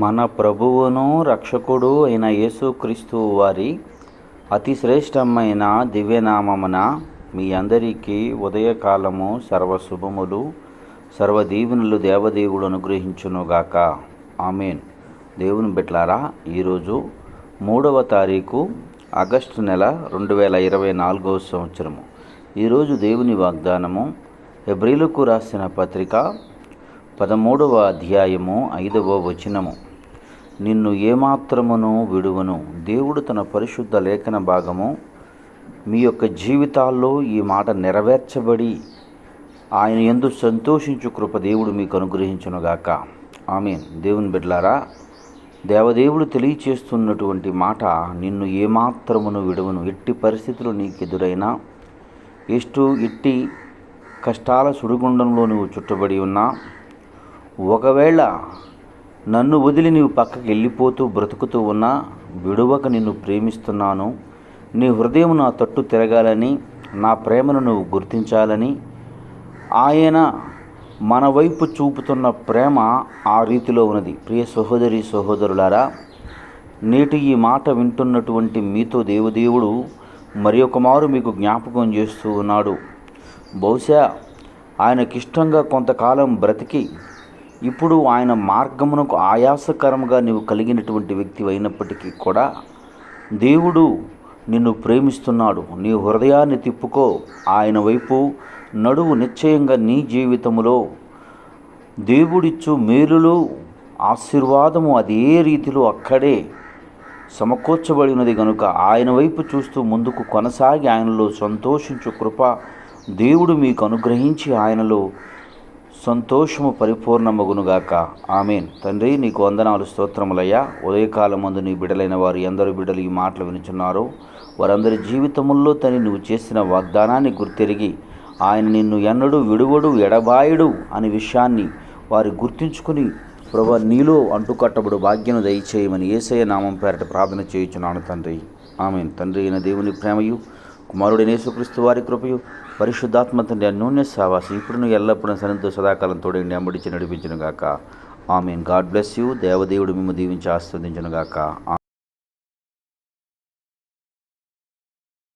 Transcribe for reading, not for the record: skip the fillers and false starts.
మన ప్రభువును రక్షకుడు అయిన యేసుక్రీస్తు వారి అతి శ్రేష్టమైన దివ్యనామమున మీ అందరికీ ఉదయకాలము సర్వశుభములు సర్వదీవెనలు దేవదేవుడు అనుగ్రహించునుగాక. ఆమెన్. దేవుని బిడ్డలారా, ఈరోజు 3వ తారీఖు ఆగస్టు నెల 2024 సంవత్సరము. ఈరోజు దేవుని వాగ్దానము హెబ్రీలకు రాసిన పత్రిక 13వ అధ్యాయము 5వ వచనము. నిన్ను ఏమాత్రమును విడువను. దేవుడు తన పరిశుద్ధ లేఖన భాగము మీ యొక్క జీవితాల్లో ఈ మాట నెరవేర్చబడి ఆయన యందు సంతోషించు కృప దేవుడు మీకు అనుగ్రహించునుగాక. ఆమేన్. దేవుని బిడ్డలారా, దేవదేవుడు తెలియచేస్తున్నటువంటి మాట, నిన్ను ఏమాత్రమును విడువను. ఎట్టి పరిస్థితులు నీకు ఎదురైనా, ఎట్టి కష్టాల సుడిగుండంలో నువ్వు చుట్టబడి ఉన్నా, ఒకవేళ నన్ను వదిలి నీవు పక్కకి వెళ్ళిపోతూ బ్రతుకుతూ ఉన్నా, విడువక నిన్ను ప్రేమిస్తున్నాను, నీ హృదయం నా తట్టు తిరగాలని, నా ప్రేమను నువ్వు గుర్తించాలని ఆయన మన వైపు చూపుతున్న ప్రేమ ఆ రీతిలో ఉన్నది. ప్రియ సహోదరి సహోదరులారా, నేటి ఈ మాట వింటున్నటువంటి మీతో దేవదేవుడు మరి ఒక మారు మీకు జ్ఞాపకం చేస్తూ ఉన్నాడు. బహుశా ఆయనకిష్టంగా కొంతకాలం బ్రతికి ఇప్పుడు ఆయన మార్గమునకు ఆయాసకరంగా నీవు కలిగినటువంటి వ్యక్తి అయినప్పటికీ కూడా దేవుడు నిన్ను ప్రేమిస్తున్నాడు. నీ హృదయాన్ని తిప్పుకో, ఆయన వైపు నడువు. నిశ్చయంగా నీ జీవితములో దేవుడిచ్చు మేలులు ఆశీర్వాదము అదే రీతిలో అక్కడే సమకూర్చబడి ఉన్నది కనుక ఆయన వైపు చూస్తూ ముందుకు కొనసాగి ఆయనలో సంతోషించు కృప దేవుడు మీకు అనుగ్రహించి ఆయనలో సంతోషము పరిపూర్ణమగునుగాక. ఆమెన్. తండ్రి, నీకు వందనాలు, స్తోత్రములయ్యా. ఉదయకాలం మందు నీ బిడ్డలైన వారు ఎందరు బిడ్డలు ఈ మాటలు వినుచున్నారో వారందరి జీవితముల్లో తని నువ్వు చేసిన వాగ్దానాన్ని గుర్తెరిగి ఆయన నిన్ను ఎన్నడూ విడువడు ఎడబాయుడు అనే విషయాన్ని వారు గుర్తించుకుని ప్రభు నీలో అంటుకట్టబడు భాగ్యను దయచేయమని యేసయ్య నామం పేరట ప్రార్థన చేయుచున్నాను తండ్రి. ఆమెన్. తండ్రి అయిన దేవుని ప్రేమయు, కుమారుడైన యేసుక్రీస్తు వారి కృపయు, పరిశుద్ధాత్మ తండ్రి అన్యోన్య సావాసి ఇప్పుడు ఎల్లప్పుడూ సన్నిధితో సదాకాలం తోడేండి అంబడించి నడిపించును గాక. ఆమెన్. God bless you. దేవదేవుడు మిమ్ము దీవించి ఆస్వాదించును గాక.